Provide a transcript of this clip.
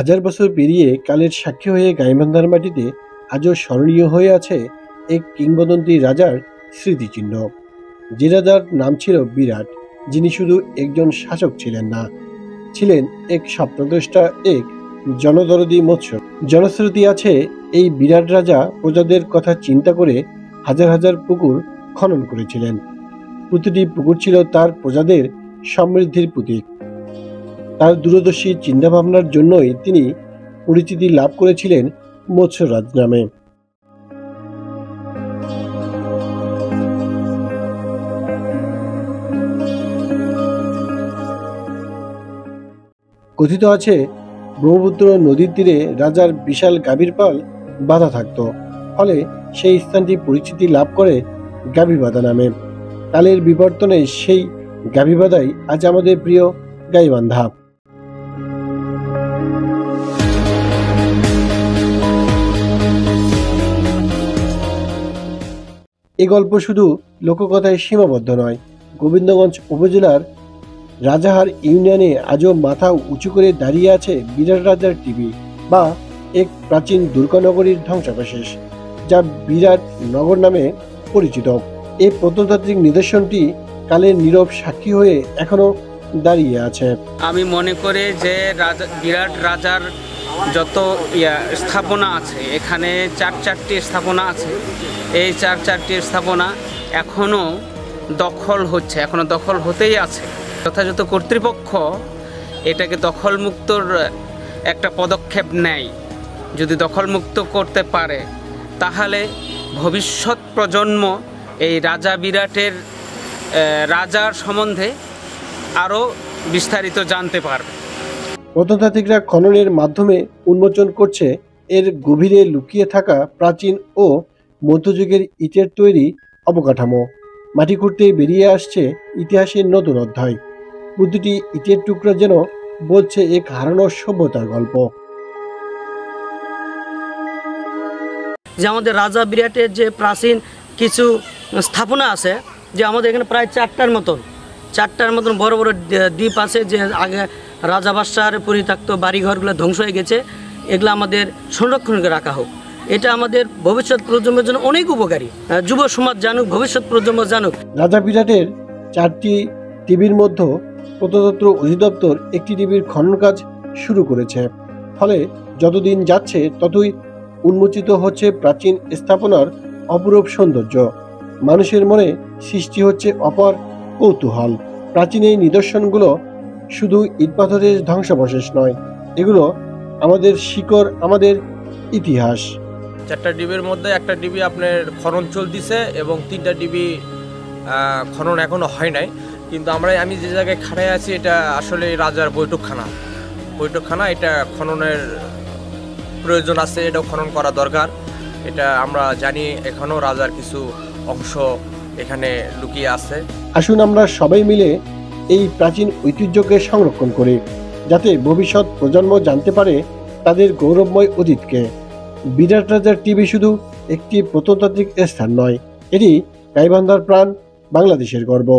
হাজার বছর পেরিয়ে কালের সাক্ষী হয়ে গাইবান্ধার মাটিতে আজও স্মরণীয় হয়ে আছে এক কিংবদন্তি রাজার স্মৃতিচিহ্ন। যে রাজার নাম ছিল বিরাট, যিনি শুধু একজন শাসক ছিলেন না, ছিলেন এক স্বপ্নদ্রষ্টা, এক জনদরদী মৎস্য। জনশ্রুতি আছে এই বিরাট রাজা প্রজাদের কথা চিন্তা করে হাজার হাজার পুকুর খনন করেছিলেন। প্রতিটি পুকুর ছিল তার প্রজাদের সমৃদ্ধির প্রতীক। তার দূরদর্শী চিন্তাভাবনার জন্যই তিনি পরিচিতি লাভ করেছিলেন মৎস্যরাজ নামে। কথিত আছে ব্রহ্মপুত্র নদীর তীরে রাজার বিশাল গাভীর পাল বাঁধা থাকত, ফলে সেই স্থানটি পরিচিতি লাভ করে গাভীবাঁধা নামে। কালের বিবর্তনে সেই গাভীবাঁধাই আজ আমাদের প্রিয় গাইবান্ধা। এই গল্প শুধু লোককথায় সীমাবদ্ধ নয়। গোবিন্দগঞ্জ উপজেলার রাজাহার ইউনিয়নে আজও মাথা উঁচু করে দাঁড়িয়ে আছে বিরাট রাজার টিবি, বা এক প্রাচীন দুর্গনগরীর ধ্বংসাবশেষ, যা বিরাট নগর নামে পরিচিত। এই প্রত্নতাত্ত্বিক নিদর্শনটি কালের নীরব সাক্ষী হয়ে এখনো দাঁড়িয়ে আছে। আমি মনে করি যে বিরাট রাজার যত স্থাপনা আছে, এখানে চারটি স্থাপনা আছে। এই চারটি স্থাপনা এখনো দখল হচ্ছে, এখনো দখল হতেই আছে। যথাযথ কর্তৃপক্ষ এটাকে দখলমুক্তর একটা পদক্ষেপ নেয়, যদি দখলমুক্ত করতে পারে তাহলে ভবিষ্যৎ প্রজন্ম এই রাজা বিরাটের রাজার সম্বন্ধে আরও বিস্তারিত জানতে পারবে। প্রত্নতাত্ত্বিকরা খননের মাধ্যমে উন্মোচন করছে এর গভীরে লুকিয়ে থাকা প্রাচীন ও মধ্যযুগের ইটের তৈরি অবকাঠামো। মাটি খুঁড়তে বেরিয়ে আসছে ইতিহাসের নতুন অধ্যায়। প্রতিটি ইটের টুকরা যেন বলছে এক হারানো সভ্যতার গল্প। যে আমাদের রাজা বিরাটের যে প্রাচীন কিছু স্থাপনা আছে, যে আমাদের এখানে প্রায় চারটার মতন বড় বড় দ্বীপ আছে, যে আগে রাজা বাদশার পরিত্যক্ত বাড়িঘরগুলো ধ্বংস হয়ে গেছে। এগুলো আমাদের সংরক্ষণ করে রাখা হোক। এটা আমাদের ভবিষ্যৎ প্রজন্মের জন্য অনেক উপকারী। যুব সমাজ জানুক, ভবিষ্যৎ প্রজন্ম জানুক। রাজা বিরাটের 4টি টিবির মধ্যে প্রত্নতত্ত্ব অধিদপ্তর একটি টিবির খনন কাজ শুরু করেছে। ফলে যতদিন যাচ্ছে ততই উন্মোচিত হচ্ছে প্রাচীন স্থাপনার অপরূপ সৌন্দর্য। মানুষের মনে সৃষ্টি হচ্ছে অপার কৌতূহল। প্রাচীন এই নিদর্শনগুলো শুধু ইটপাথরের ধ্বংসাবশেষ নয়, এগুলো আমাদের শিকড়, আমাদের ইতিহাস। 4টা ডিবির মধ্যে একটা ডিবি আপনার খনন চলতেছে এবং 3টা ডিবি খনন এখনো হয় নাই। কিন্তু আমি যে জায়গায় খাড়ায় আছি এটা আসলে রাজার বৈঠকখানা। এটা খননের প্রয়োজন আছে, এটাও খনন করা দরকার। এটা আমরা জানি এখনো রাজার কিছু অংশ এখানে লুকিয়ে আছে। আসুন আমরা সবাই মিলে এই প্রাচীন ঐতিহ্যকে সংরক্ষণ করি, যাতে ভবিষ্যৎ প্রজন্ম জানতে পারে তাদের গৌরবময় অতীতকে। বিরাট রাজার টিবি শুধু একটি প্রত্নতাত্ত্বিক স্থান নয়, এটি গাইবান্ধার প্রাণ, বাংলাদেশের গর্ব।